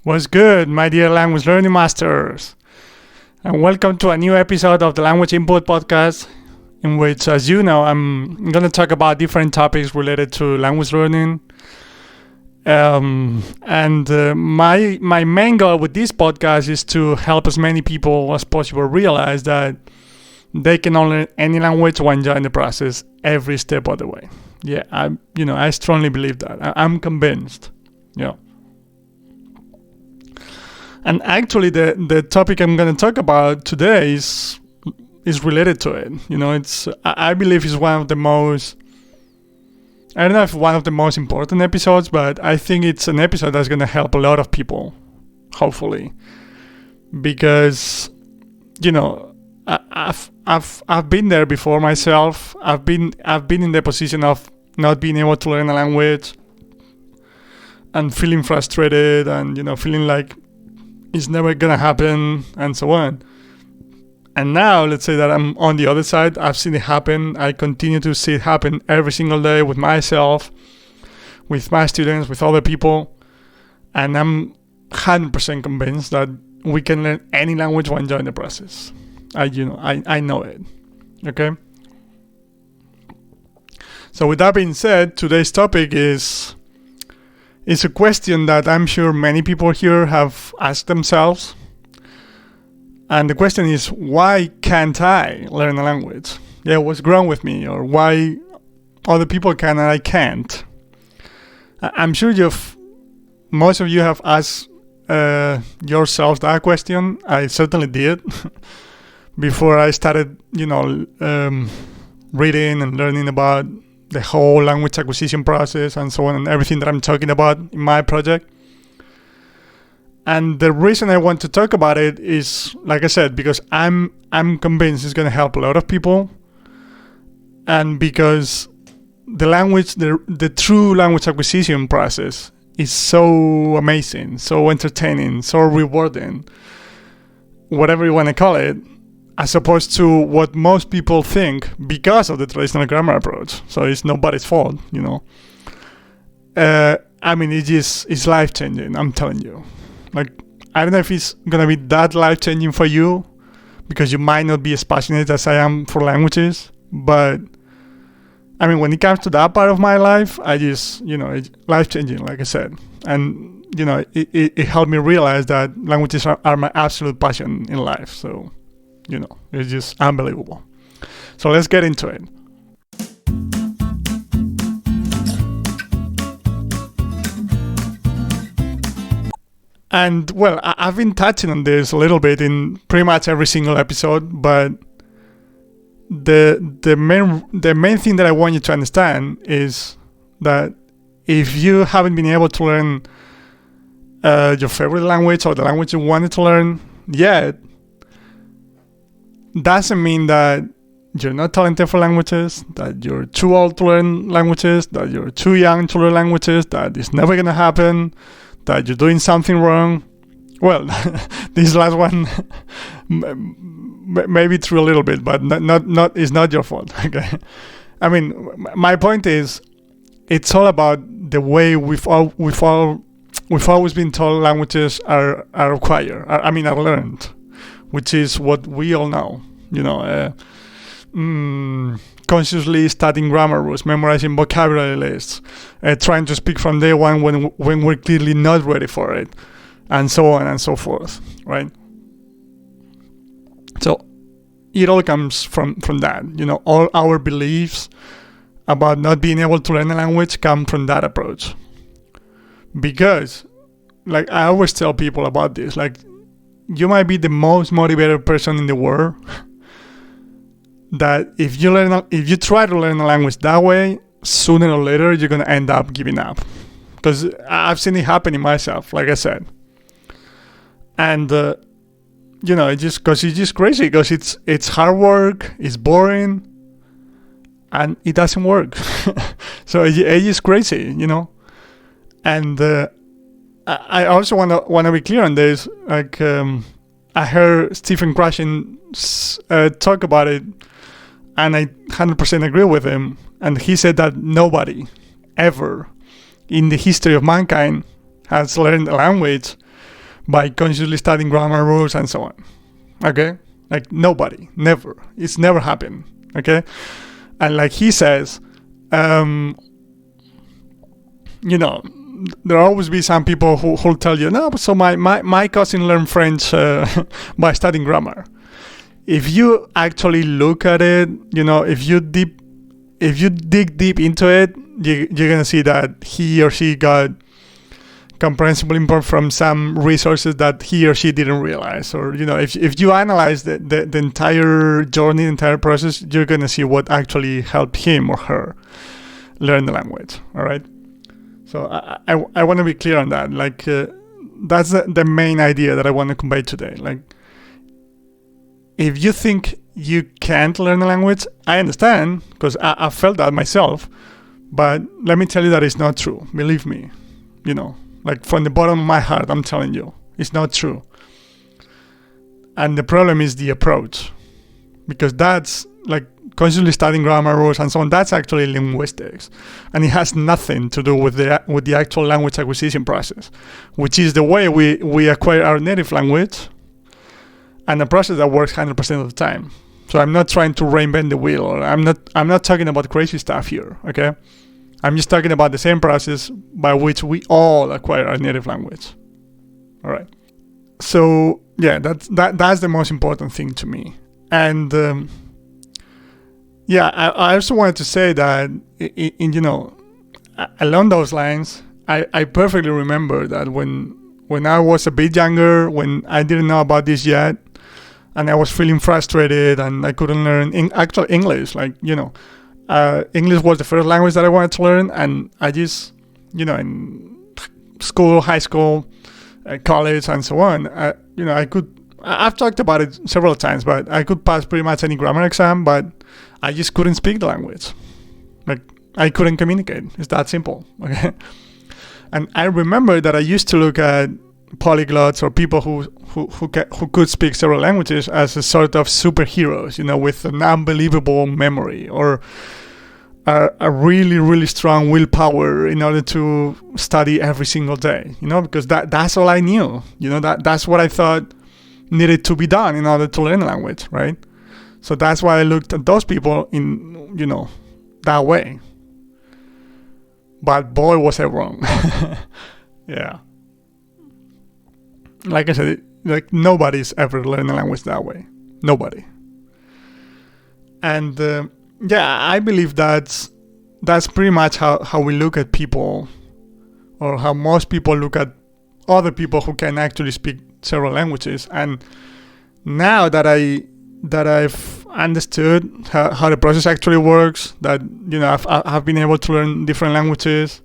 What's good, my dear language learning masters? And welcome to a new episode of the Language Input Podcast, in which, as you know, I'm going to talk about different topics related to language learning. My main goal with this podcast is to help as many people as possible realize that they can learn any language while enjoying the process every step of the way. Yeah, I strongly believe that. I'm convinced. Yeah. And actually, the topic I'm going to talk about today is related to it. I believe it's one of the most, I don't know if one of the most important episodes, but I think it's an episode that's going to help a lot of people, hopefully, because I've been there before myself. I've been in the position of not being able to learn a language and feeling frustrated and feeling like it's never gonna happen and so on. And now let's say that I'm on the other side. I've seen it happen. I continue to see it happen every single day with myself, with my students, with other people, and I'm 100% convinced that we can learn any language while enjoying the process. I know it. Okay. So with that being said, today's topic is a question that I'm sure many people here have asked themselves. And the question is, why can't I learn a language? Yeah, what's wrong with me? Or why other people can and I can't? I'm sure most of you have asked yourselves that question. I certainly did before I started, reading and learning about the whole language acquisition process and so on, and everything that I'm talking about in my project. And the reason I want to talk about it is, like I said, because I'm convinced it's going to help a lot of people, and because the true language acquisition process is so amazing, so entertaining, so rewarding, whatever you want to call it, as opposed to what most people think because of the traditional grammar approach. So it's nobody's fault, it's life-changing, I'm telling you. Like, I don't know if it's going to be that life-changing for you, because you might not be as passionate as I am for languages, but when it comes to that part of my life, I just, it's life-changing, like I said. And, it helped me realize that languages are my absolute passion in life. So, it's just unbelievable. So let's get into it. And well, I've been touching on this a little bit in pretty much every single episode, but the main thing that I want you to understand is that if you haven't been able to learn your favorite language or the language you wanted to learn yet, doesn't mean that you're not talented for languages, that you're too old to learn languages, that you're too young to learn languages, that it's never going to happen, that you're doing something wrong. Well, this last one maybe true a little bit, but not it's not your fault. Okay, my point is, it's all about the way we've always been told languages are acquired. Are learned, which is what we all know. Consciously studying grammar rules, memorizing vocabulary lists, trying to speak from day one when we're clearly not ready for it, and so on and so forth, right? So it all comes from that. All our beliefs about not being able to learn a language come from that approach. Because, like, I always tell people about this, like, you might be the most motivated person in the world, that if you try to learn a language that way, sooner or later you're going to end up giving up. Because I've seen it happen in myself, like I said. And it's just crazy, because it's hard work, it's boring, and it doesn't work. So it's just crazy, And I also want to be clear on this. Like, I heard Stephen Krashen talk about it, and I 100% agree with him. And he said that nobody ever in the history of mankind has learned a language by consciously studying grammar rules and so on. Okay? Like nobody, never. It's never happened. Okay? And like he says, there always be some people who'll tell you, no, so my cousin learned French by studying grammar. If you actually look at it, if you dig deep into it, you're gonna see that he or she got comprehensible input from some resources that he or she didn't realize. Or if you analyze the entire journey, the entire process, you're gonna see what actually helped him or her learn the language. All right. So I want to be clear on that. Like that's the main idea that I want to convey today. Like, if you think you can't learn a language, I understand, because I felt that myself. But let me tell you that it's not true. Believe me. Like from the bottom of my heart, I'm telling you, it's not true. And the problem is the approach. Because that's like consciously studying grammar rules and so on, that's actually linguistics. And it has nothing to do with the actual language acquisition process, which is the way we acquire our native language, and a process that works 100% of the time. So I'm not trying to reinvent the wheel, or I'm not talking about crazy stuff here, okay? I'm just talking about the same process by which we all acquire our native language. All right. So yeah, that's the most important thing to me. And I also wanted to say that along those lines, I perfectly remember that when I was a bit younger, when I didn't know about this yet, and I was feeling frustrated and I couldn't learn actual English. Like, English was the first language that I wanted to learn, and I just, in school, high school, college, and so on, I've talked about it several times, but I could pass pretty much any grammar exam, but I just couldn't speak the language. Like, I couldn't communicate. It's that simple, okay? And I remember that I used to look at polyglots or people who could speak several languages as a sort of superheroes, with an unbelievable memory or a really, really strong willpower in order to study every single day, because that's all I knew. That's what I thought needed to be done in order to learn a language, right? So that's why I looked at those people in, that way. But boy, was I wrong. Yeah. Like I said, like nobody's ever learned a language that way. Nobody. And I believe that's pretty much how we look at people, or how most people look at other people who can actually speak several languages. And now that I've understood how the process actually works, that I've been able to learn different languages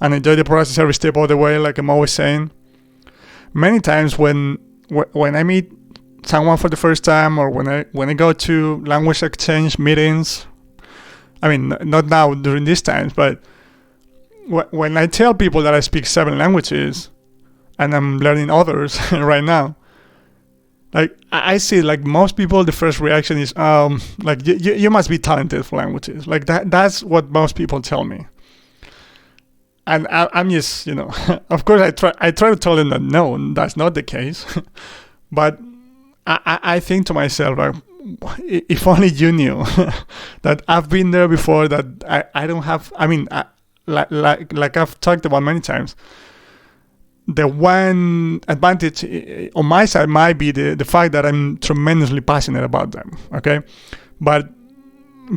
and enjoy the process every step of the way, like I'm always saying. Many times when I meet someone for the first time, or when I go to language exchange meetings, I mean, not now during these times, but when I tell people that I speak 7 languages and I'm learning others right now, like I see, like most people, the first reaction is, like you must be talented for languages. Like that's what most people tell me. And I'm just, of course I try to tell them that no, that's not the case. But I think to myself, like, if only you knew that I've been there before, that I don't have, I mean, like I've talked about many times, the one advantage on my side might be the fact that I'm tremendously passionate about them, okay? But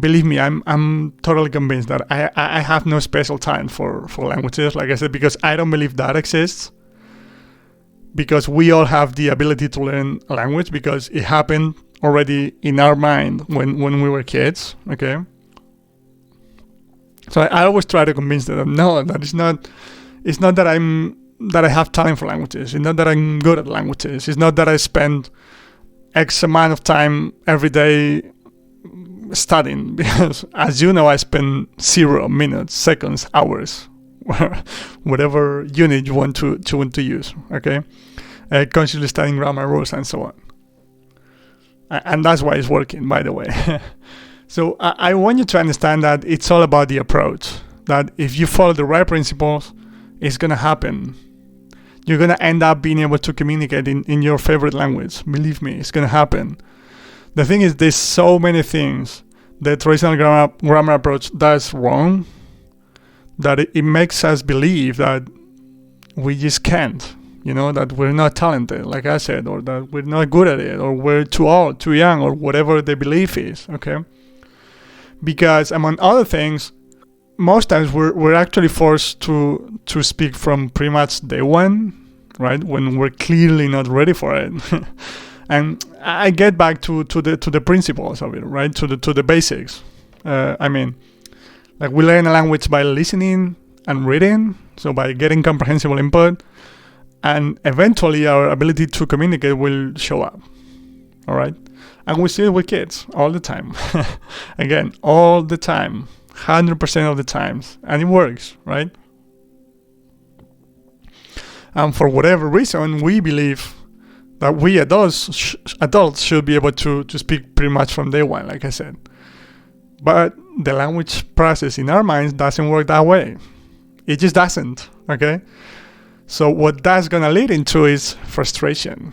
believe me, I'm totally convinced that I have no special talent for languages, like I said, because I don't believe that exists. Because we all have the ability to learn a language, because it happened already in our mind when we were kids, okay? So I always try to convince them, no, that it's not that I have talent for languages. It's not that I'm good at languages. It's not that I spend X amount of time every day studying, because as you know, I spend 0 minutes, seconds, hours, whatever unit you want to use, okay? Consciously studying grammar rules and so on. And that's why it's working, by the way. So I want you to understand that it's all about the approach, that if you follow the right principles, it's going to happen. you're going to end up being able to communicate in your favorite language. Believe me, it's going to happen. The thing is, there's so many things the traditional grammar approach does wrong that it makes us believe that we just can't, that we're not talented, like I said, or that we're not good at it, or we're too old, too young, or whatever the belief is, okay? Because among other things, most times we're actually forced to speak from pretty much day one, right? When we're clearly not ready for it. And I get back to the principles of it, right? To the basics. Like we learn a language by listening and reading, so by getting comprehensible input, and eventually our ability to communicate will show up. All right? And we see it with kids all the time. Again, all the time, 100% of the times, and it works, right? And for whatever reason, we believe that we adults should be able to speak pretty much from day one, like I said. But the language process in our minds doesn't work that way. It just doesn't, okay? So what that's going to lead into is frustration.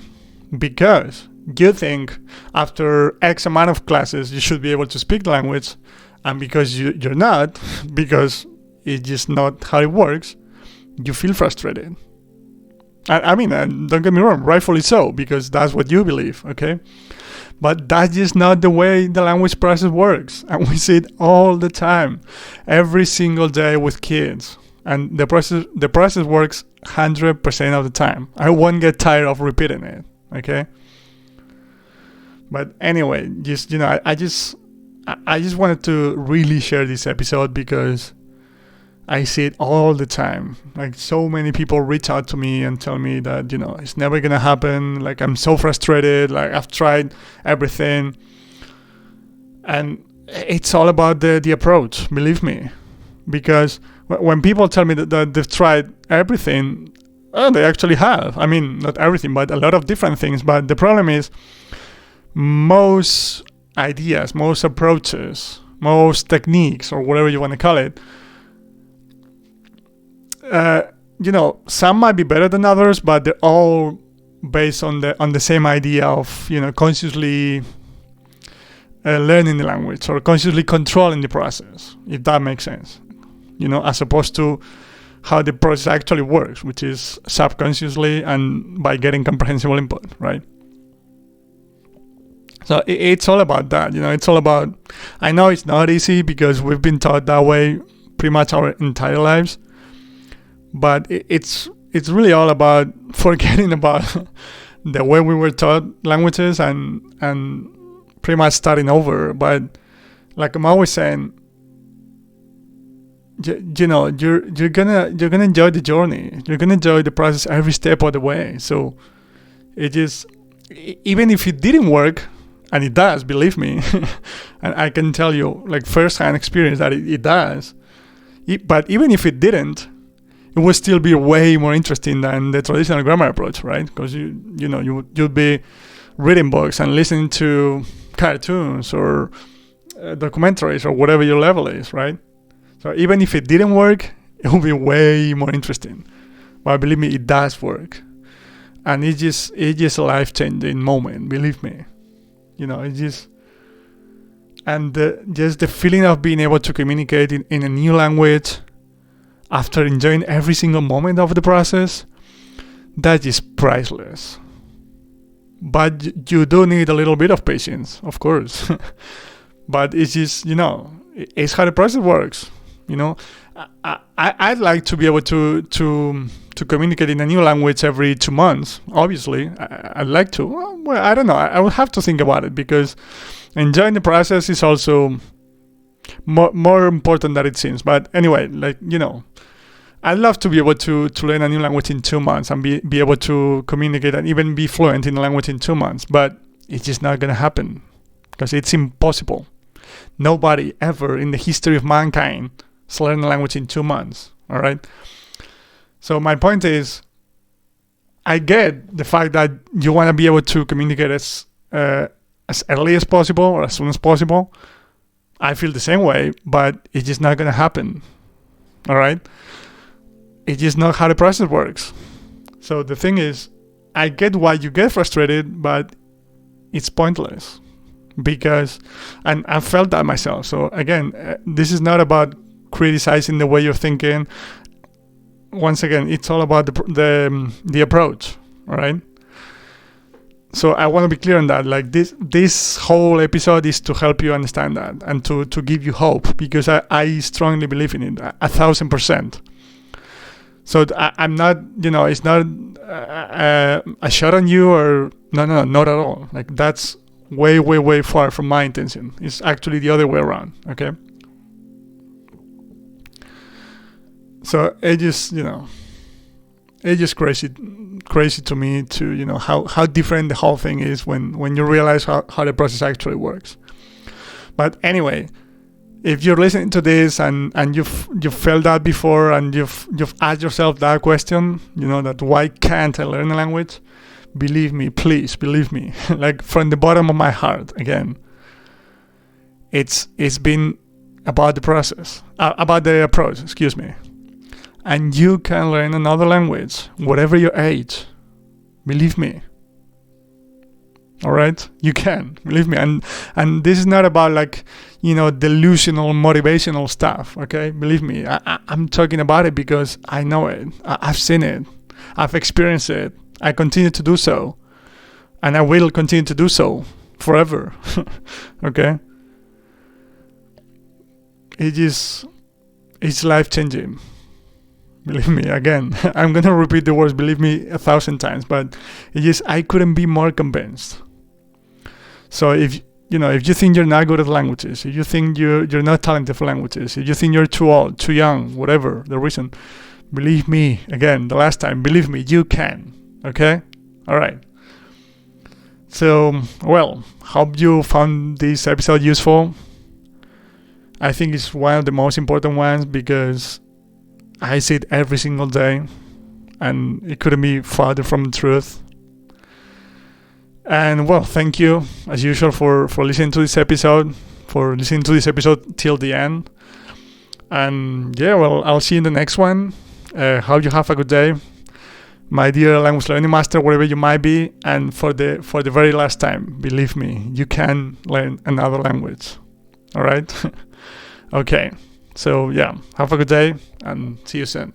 Because you think after X amount of classes, you should be able to speak the language. And because you're not, because it's just not how it works, you feel frustrated. And don't get me wrong, rightfully so, because that's what you believe, okay? But that's just not the way the language process works. And we see it all the time, every single day with kids. And the process works 100% of the time. I won't get tired of repeating it, okay? But anyway, I just wanted to really share this episode because I see it all the time. Like, so many people reach out to me and tell me that, it's never going to happen. Like, I'm so frustrated. Like, I've tried everything. And it's all about the approach, believe me. Because when people tell me that they've tried everything, they actually have. I mean, not everything, but a lot of different things. But the problem is most ideas, most approaches, most techniques, or whatever you want to call it, some might be better than others, but they're all based on the same idea of consciously learning the language or consciously controlling the process, if that makes sense. As opposed to how the process actually works, which is subconsciously and by getting comprehensible input, right? So it's all about that. It's all about. I know it's not easy because we've been taught that way pretty much our entire lives. But it's really all about forgetting about the way we were taught languages and pretty much starting over. But like I'm always saying, you're gonna enjoy the journey. You're gonna enjoy the process every step of the way. So it just, even if it didn't work, and it does, believe me, and I can tell you like first-hand experience that it does. But even if it didn't, it would still be way more interesting than the traditional grammar approach, right? Because you'd be reading books and listening to cartoons or documentaries or whatever your level is, right? So even if it didn't work, it would be way more interesting. But believe me, it does work, and it's just a life-changing moment. Believe me, it's just. And just the feeling of being able to communicate in a new language after enjoying every single moment of the process, that is priceless. But you do need a little bit of patience, of course. But it's just, it's how the process works. I'd like to be able to communicate in a new language every 2 months. Obviously, I'd like to. Well, I don't know. I would have to think about it because enjoying the process is also more important than it seems. But anyway, I'd love to be able to learn a new language in 2 months and be able to communicate and even be fluent in the language in 2 months. But it's just not going to happen because it's impossible. Nobody ever in the history of mankind has learned a language in 2 months. All right. So my point is, I get the fact that you want to be able to communicate as early as possible or as soon as possible. I feel the same way, but it's just not going to happen. All right. It's just not how the process works. So the thing is, I get why you get frustrated, but it's pointless because, and I felt that myself. So again, this is not about criticizing the way you're thinking. Once again, it's all about the approach, all right? So I want to be clear on that. Like this whole episode is to help you understand that and to give you hope, because I strongly believe in it 1,000%. So I'm not, it's not a shot on you or no, not at all. Like that's way, way, way far from my intention. It's actually the other way around. Okay. So it just, it's just crazy to me to how different the whole thing is when you realize how the process actually works. But anyway, if you're listening to this and you've felt that before and you've asked yourself that question, that why can't I learn a language? Believe me, please believe me, like from the bottom of my heart, again, it's been about the process, about the approach, excuse me. And you can learn another language, whatever your age. Believe me. All right? You can. Believe me. And this is not about delusional, motivational stuff, okay? Believe me. I'm talking about it because I know it. I've seen it. I've experienced it. I continue to do so. And I will continue to do so forever. Okay? It's life-changing. Believe me, again, I'm going to repeat the words, believe me, 1,000 times, but I couldn't be more convinced. So if you think you're not good at languages, if you think you're not talented for languages, if you think you're too old, too young, whatever the reason, believe me, again, the last time, believe me, you can, okay? All right. So, well, hope you found this episode useful. I think it's one of the most important ones because I see it every single day, and it couldn't be farther from the truth. And well, thank you as usual for listening to this episode, till the end. And yeah, well, I'll see you in the next one. Hope you have a good day, my dear language learning master, wherever you might be. And for the very last time, believe me, you can learn another language. All right. Okay. So yeah, have a good day and see you soon.